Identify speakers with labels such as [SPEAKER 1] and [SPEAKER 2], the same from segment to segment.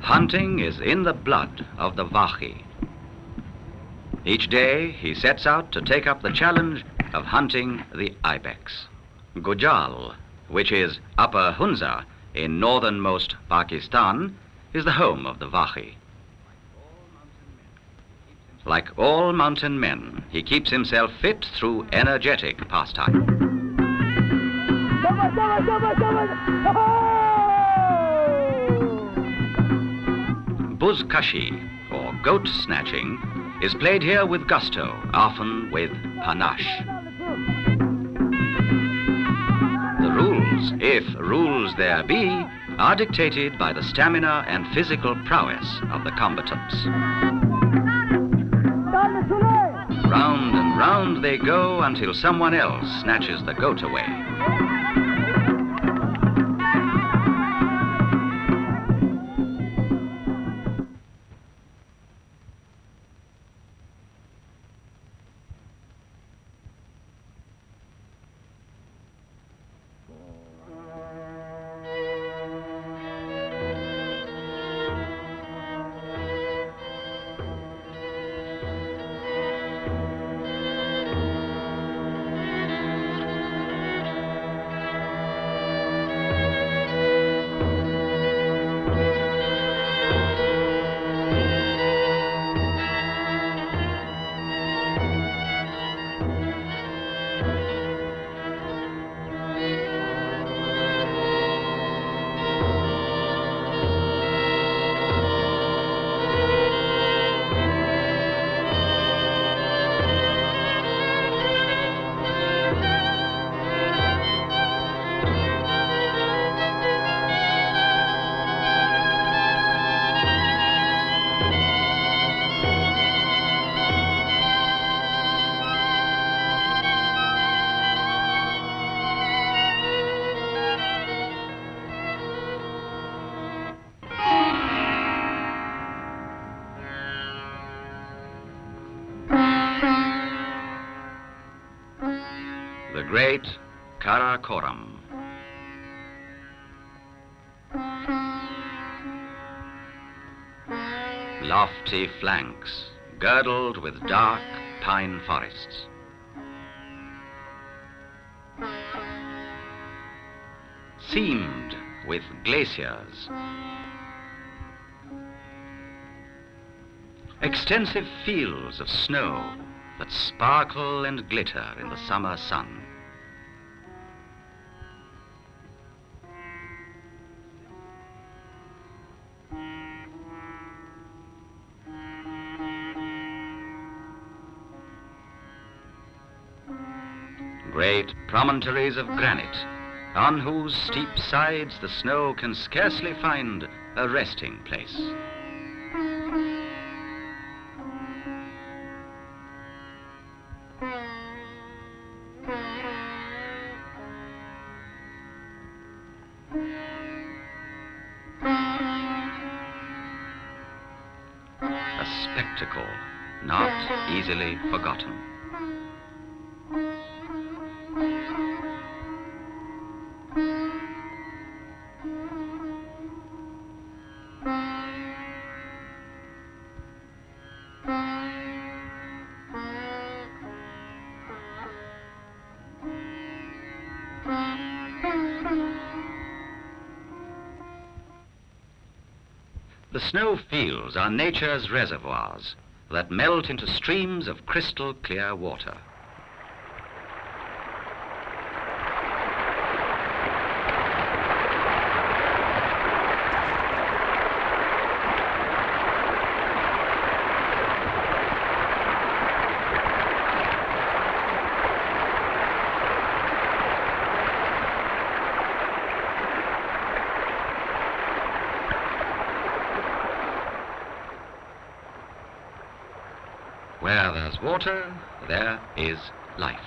[SPEAKER 1] Hunting is in the blood of the Vachi. Each day he sets out to take up the challenge of hunting the ibex. Gujal, which is Upper Hunza in northernmost Pakistan, is the home of the Vachi. Like all mountain men, he keeps himself fit through energetic pastime. Buzkashi, or goat snatching, is played here with gusto, often with panache. The rules, if rules there be, are dictated by the stamina and physical prowess of the combatants. Round and round they go until someone else snatches the goat away. The great Karakoram. Lofty flanks, girdled with dark pine forests. Seamed with glaciers. Extensive fields of snow that sparkle and glitter in the summer sun. Great promontories of granite, on whose steep sides the snow can scarcely find a resting place. A spectacle not easily forgotten. The snow fields are nature's reservoirs that melt into streams of crystal clear water. Where there's water, there is life.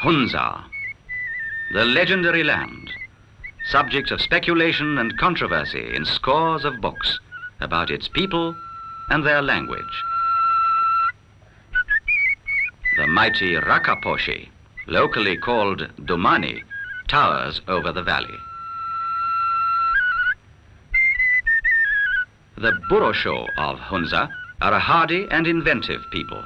[SPEAKER 1] Hunza, the legendary land, subject of speculation and controversy in scores of books about its people and their language. The mighty Rakaposhi, locally called Dumani, towers over the valley. The Burosho of Hunza are a hardy and inventive people.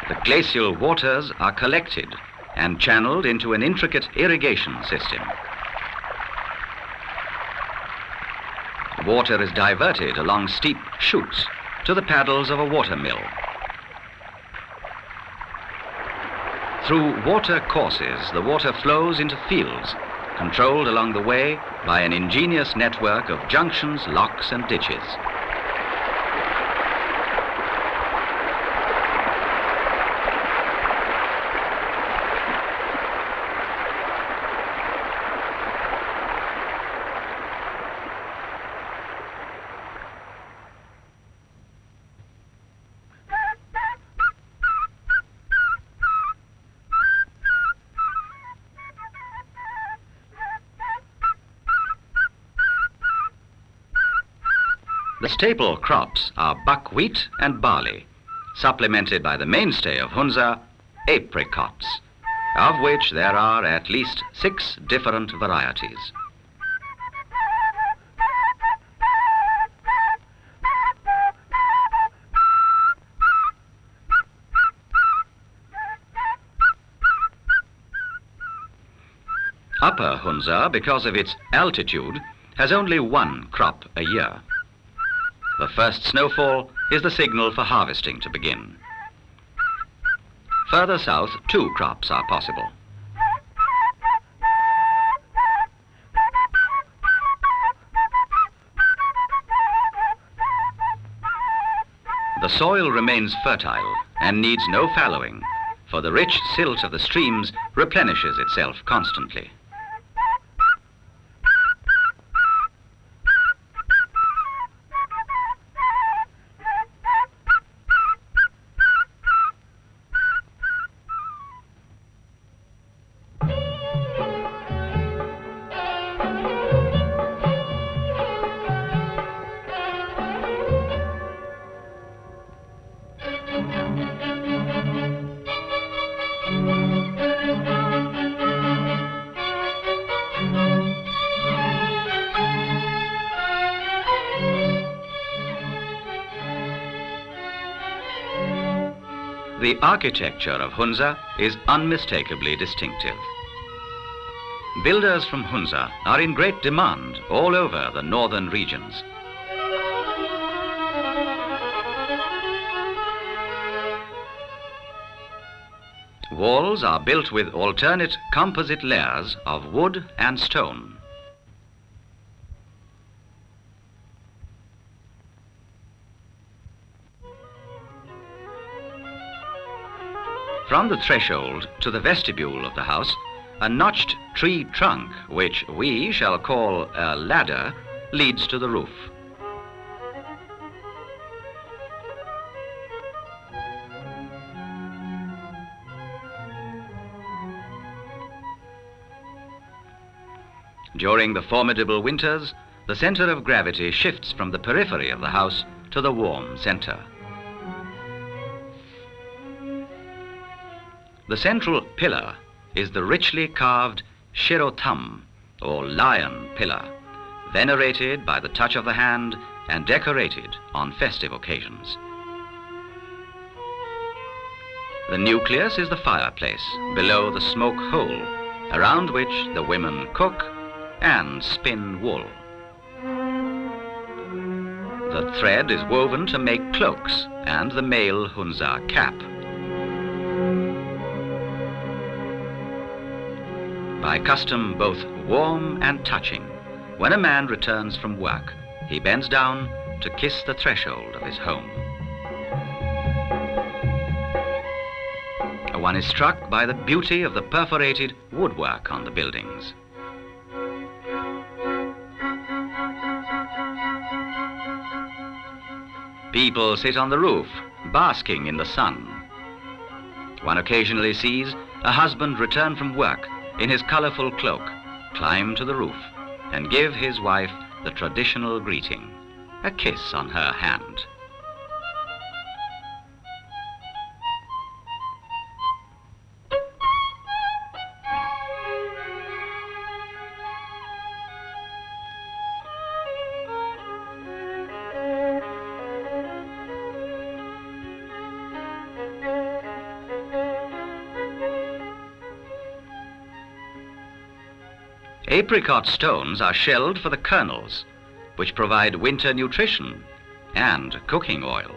[SPEAKER 1] The glacial waters are collected and channeled into an intricate irrigation system. Water is diverted along steep chutes to the paddles of a water mill. Through water courses, the water flows into fields, controlled along the way by an ingenious network of junctions, locks, and ditches. The staple crops are buckwheat and barley, supplemented by the mainstay of Hunza, apricots, of which there are at least 6 different varieties. Upper Hunza, because of its altitude, has only 1 crop a year. The first snowfall is the signal for harvesting to begin. Further south, 2 crops are possible. The soil remains fertile and needs no fallowing, for the rich silt of the streams replenishes itself constantly. The architecture of Hunza is unmistakably distinctive. Builders from Hunza are in great demand all over the northern regions. Walls are built with alternate composite layers of wood and stone. From the threshold to the vestibule of the house, a notched tree trunk, which we shall call a ladder, leads to the roof. During the formidable winters, the center of gravity shifts from the periphery of the house to the warm center. The central pillar is the richly carved Shirotam, or lion pillar, venerated by the touch of the hand and decorated on festive occasions. The nucleus is the fireplace below the smoke hole, around which the women cook and spin wool. The thread is woven to make cloaks and the male Hunza cap. By custom both warm and touching, when a man returns from work, he bends down to kiss the threshold of his home. One is struck by the beauty of the perforated woodwork on the buildings. People sit on the roof, basking in the sun. One occasionally sees a husband return from work in his colorful cloak, climb to the roof, and give his wife the traditional greeting, a kiss on her hand. Apricot stones are shelled for the kernels, which provide winter nutrition and cooking oil.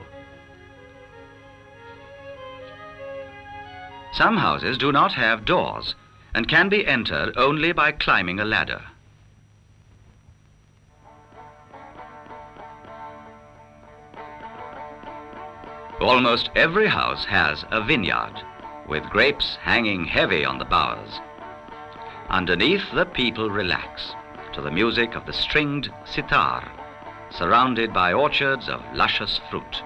[SPEAKER 1] Some houses do not have doors and can be entered only by climbing a ladder. Almost every house has a vineyard, with grapes hanging heavy on the boughs. Underneath, the people relax to the music of the stringed sitar, surrounded by orchards of luscious fruit.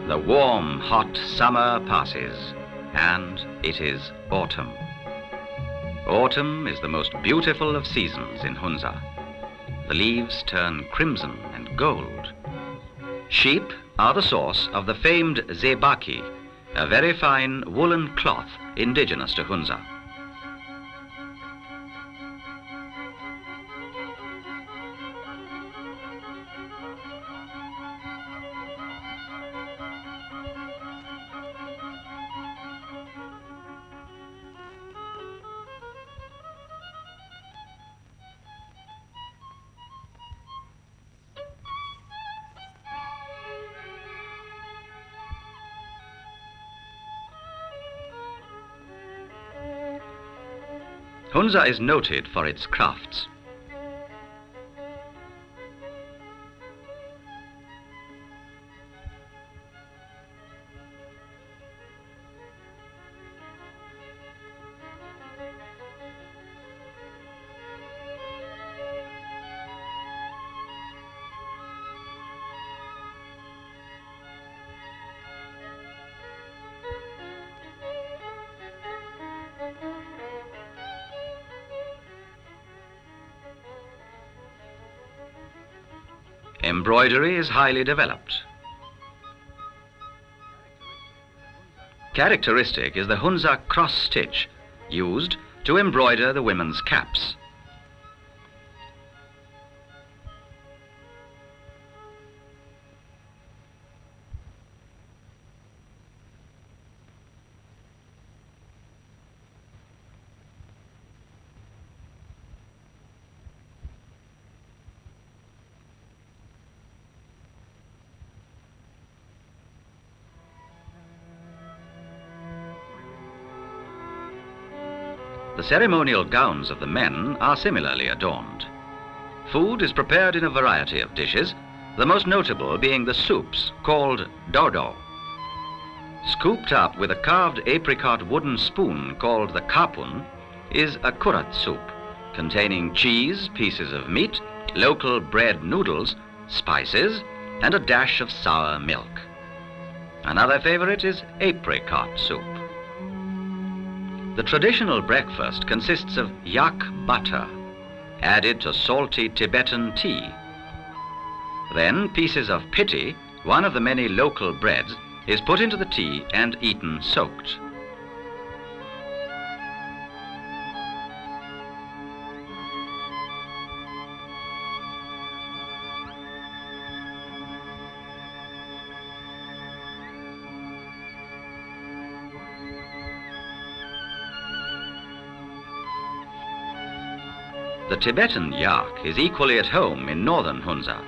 [SPEAKER 1] The warm, hot summer passes, and it is autumn. Autumn is the most beautiful of seasons in Hunza. The leaves turn crimson and gold. Sheep are the source of the famed zebaki, a very fine woolen cloth indigenous to Hunza. Hunza is noted for its crafts. Embroidery is highly developed. Characteristic is the Hunza cross stitch, used to embroider the women's caps. The ceremonial gowns of the men are similarly adorned. Food is prepared in a variety of dishes, the most notable being the soups called dodo. Scooped up with a carved apricot wooden spoon called the kapun is a kurat soup, containing cheese, pieces of meat, local bread noodles, spices, and a dash of sour milk. Another favorite is apricot soup. The traditional breakfast consists of yak butter, added to salty Tibetan tea. Then pieces of pitti, one of the many local breads, is put into the tea and eaten soaked. The Tibetan yak is equally at home in northern Hunza.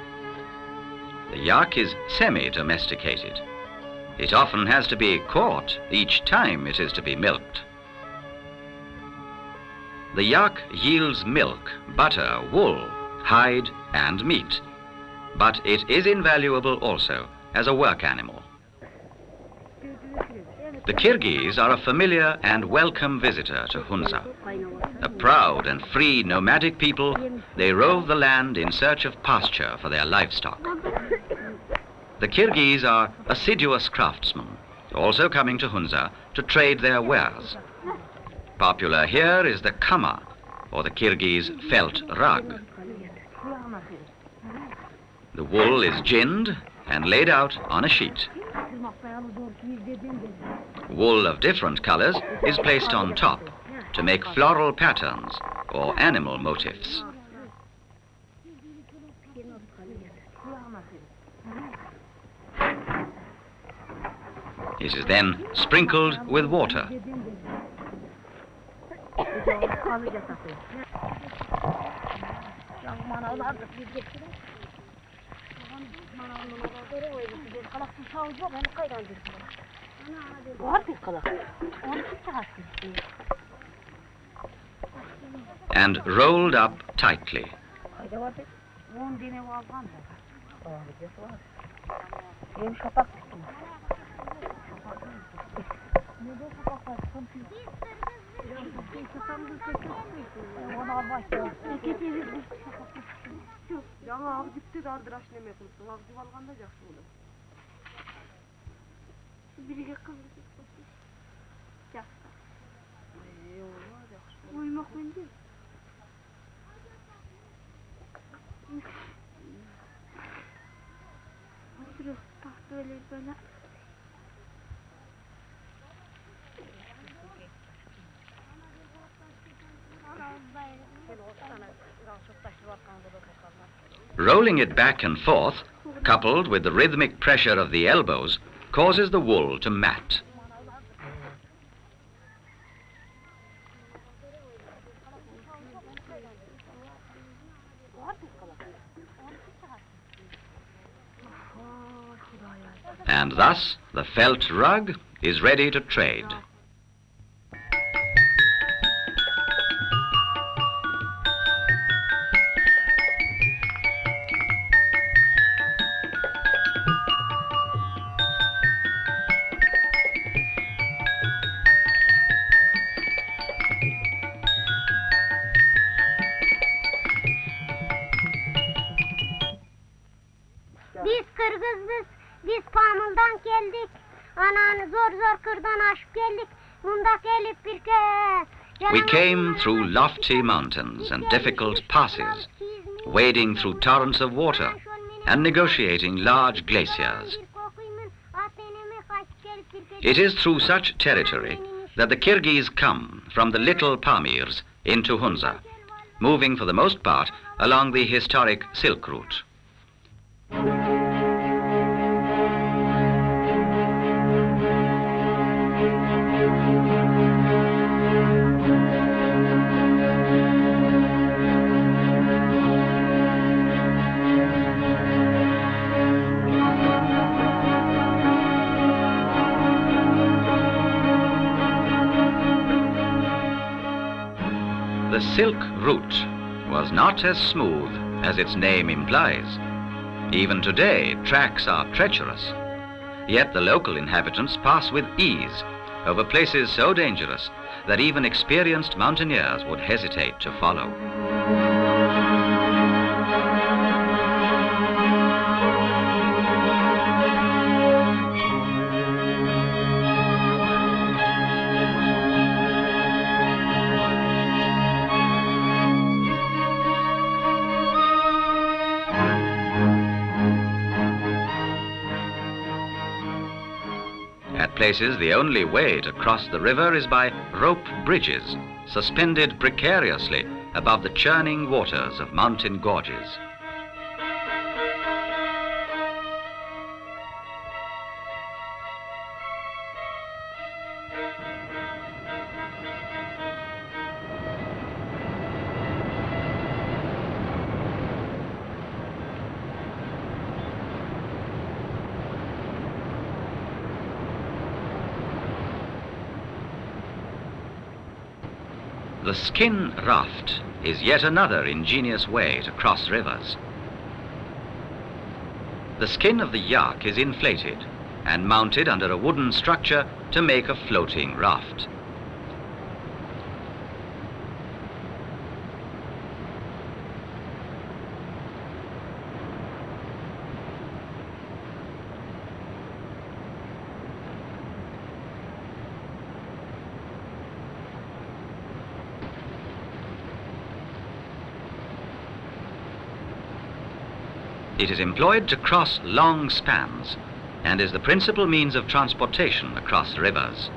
[SPEAKER 1] The yak is semi-domesticated. It often has to be caught each time it is to be milked. The yak yields milk, butter, wool, hide and meat, but it is invaluable also as a work animal. The Kyrgyz are a familiar and welcome visitor to Hunza. A proud and free nomadic people, they rove the land in search of pasture for their livestock. The Kyrgyz are assiduous craftsmen, also coming to Hunza to trade their wares. Popular here is the kama, or the Kyrgyz felt rug. The wool is ginned and laid out on a sheet. Wool of different colors is placed on top to make floral patterns or animal motifs. It is then sprinkled with water. And rolled up tightly. Rolling it back and forth, coupled with the rhythmic pressure of the elbows, causes the wool to mat. And thus the felt rug is ready to trade.
[SPEAKER 2] Biz Kırgız'ız, biz Pamul'dan geldik. Ananı zor zor kırdan aşıp geldik. Munda gelip bir kez.
[SPEAKER 1] We came through lofty mountains and difficult passes, wading through torrents of water and negotiating large glaciers. It is through such territory that the Kyrgyz come from the little Pamirs into Hunza, moving for the most part along the historic Silk Route. The Silk Route was not as smooth as its name implies. Even today, tracks are treacherous. Yet the local inhabitants pass with ease over places so dangerous that even experienced mountaineers would hesitate to follow. places, the only way to cross the river is by rope bridges, suspended precariously above the churning waters of mountain gorges. The skin raft is yet another ingenious way to cross rivers. The skin of the yak is inflated and mounted under a wooden structure to make a floating raft. It is employed to cross long spans and is the principal means of transportation across rivers.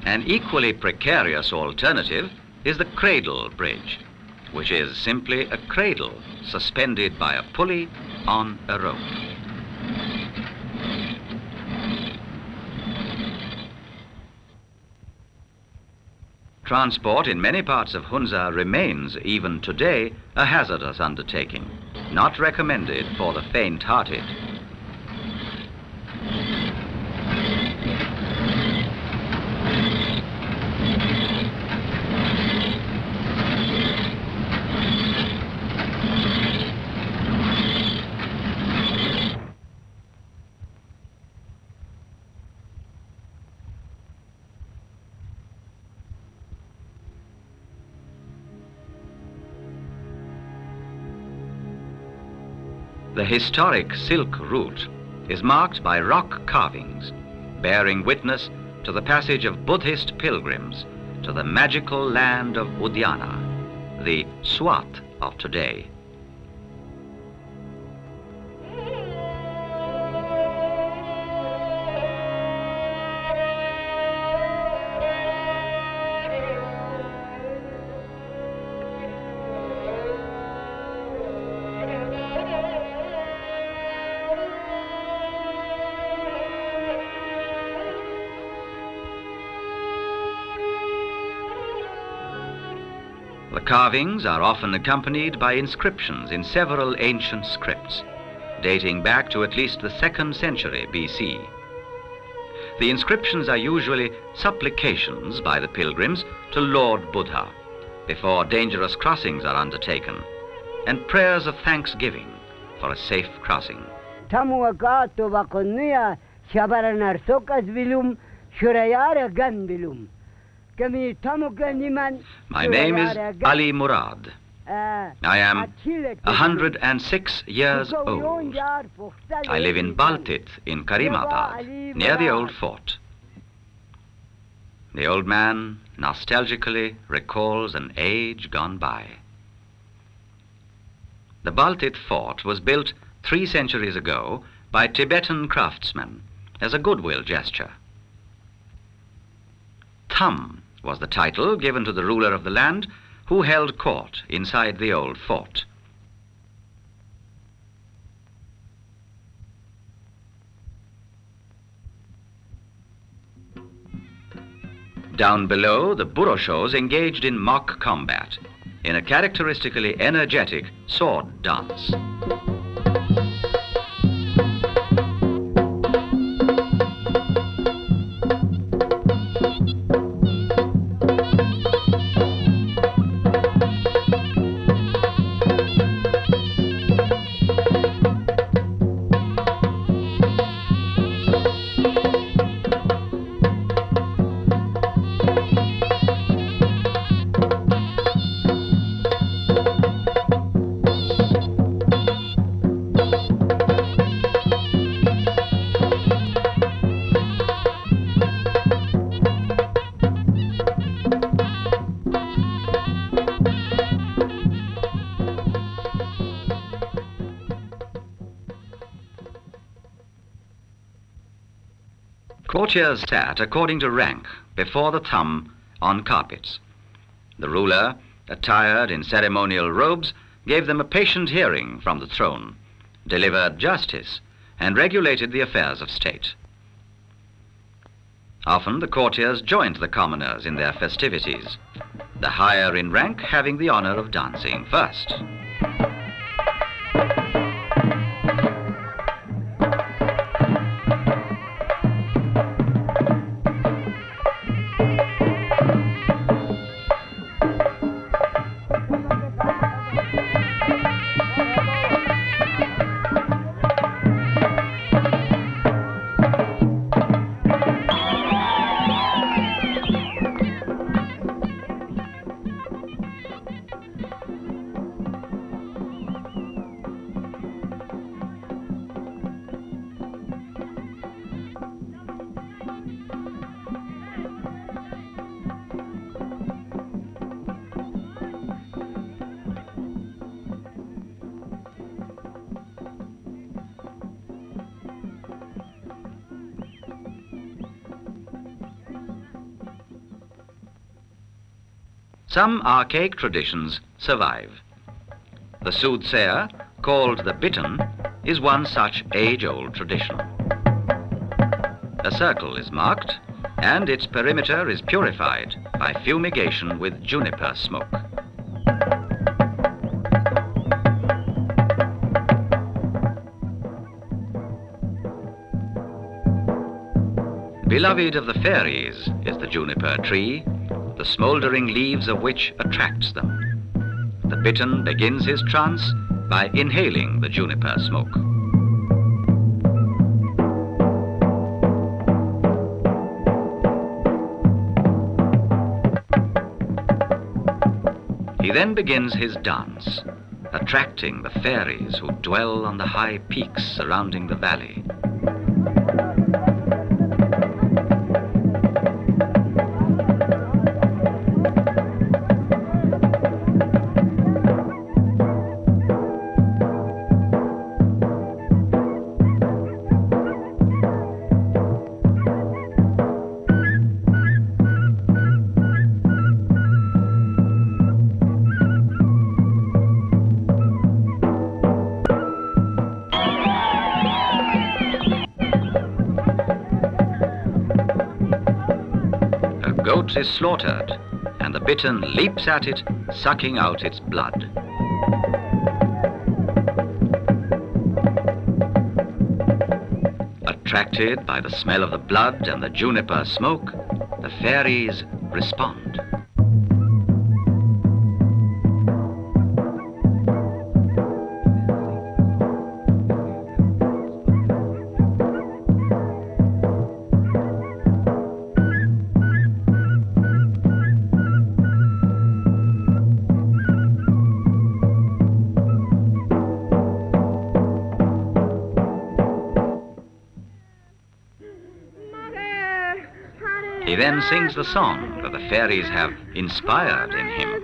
[SPEAKER 1] An equally precarious alternative is the cradle bridge, which is simply a cradle suspended by a pulley on a rope. Transport in many parts of Hunza remains, even today, a hazardous undertaking, not recommended for the faint-hearted. The historic Silk Route is marked by rock carvings, bearing witness to the passage of Buddhist pilgrims to the magical land of Udyana, the Swat of today. The carvings are often accompanied by inscriptions in several ancient scripts, dating back to at least the 2nd century BC. The inscriptions are usually supplications by the pilgrims to Lord Buddha before dangerous crossings are undertaken, and prayers of thanksgiving for a safe crossing. My name is Ali Murad. I am 106 years old. I live in Baltit in Karimabad, near the old fort. The old man nostalgically recalls an age gone by. The Baltit fort was built 3 centuries ago by Tibetan craftsmen as a goodwill gesture. Thum was the title given to the ruler of the land, who held court inside the old fort. Down below, the Buroshos engaged in mock combat in a characteristically energetic sword dance. Courtiers sat according to rank before the thumb on carpets. The ruler, attired in ceremonial robes, gave them a patient hearing from the throne, delivered justice, and regulated the affairs of state. Often the courtiers joined the commoners in their festivities, the higher in rank having the honor of dancing first. Some archaic traditions survive. The soothsayer, called the bittern, is one such age-old tradition. A circle is marked, and its perimeter is purified by fumigation with juniper smoke. Beloved of the fairies is the juniper tree, the smouldering leaves of which attracts them. The bittern begins his trance by inhaling the juniper smoke. He then begins his dance, attracting the fairies who dwell on the high peaks surrounding the valley. Is slaughtered, and the bittern leaps at it, sucking out its blood. A Attracted by the smell of the blood and the juniper smoke, the fairies respond. He then sings the song that the fairies have inspired in him.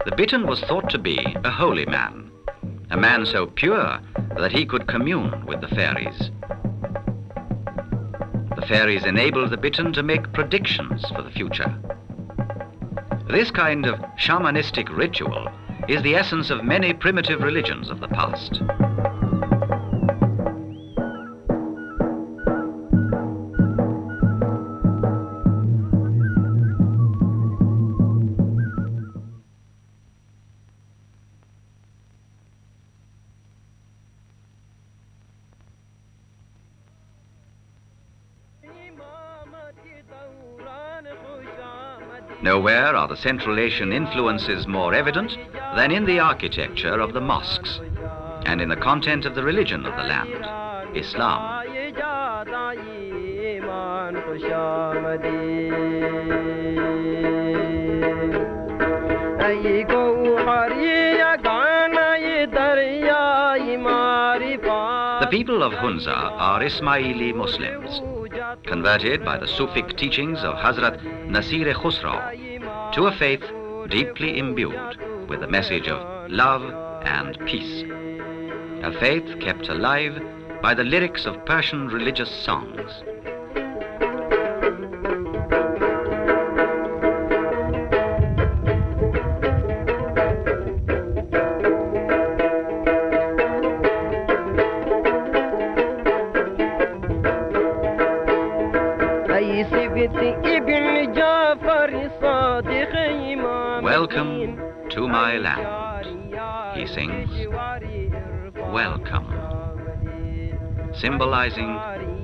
[SPEAKER 1] The Bittern was thought to be a holy man, a man so pure that he could commune with the fairies. The fairies enabled the Bittern to make predictions for the future. This kind of shamanistic ritual is the essence of many primitive religions of the past. Nowhere are the Central Asian influences more evident than in the architecture of the mosques and in the content of the religion of the land, Islam. The people of Hunza are Ismaili Muslims, converted by the Sufic teachings of Hazrat Nasir Khusraw to a faith deeply imbued with the message of love and peace. A faith kept alive by the lyrics of Persian religious songs. Welcome to my land, he sings. Welcome, symbolizing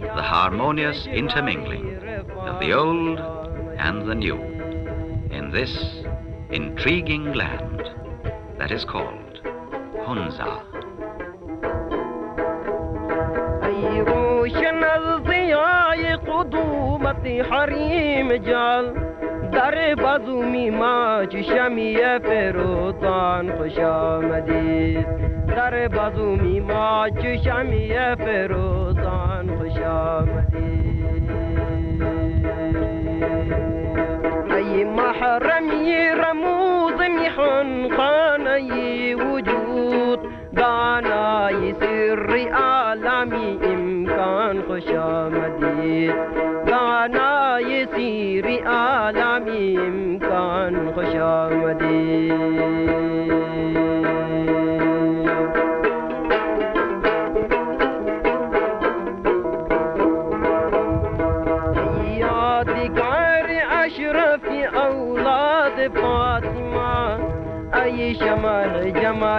[SPEAKER 1] the harmonious intermingling of the old and the new in this intriguing land that is called Hunza. در بازومی ما چشمی فروزان خوش آمدید در بازومی ما چشمی فروزان خوش آمدید ای محرمی رموز میخون خانه وجود دانای سر عالمی امکان خوش آمدید دانای سیر عالمی امکان خوش آمدید یادگار اشرف اولاد فاطمه ای شمع جمال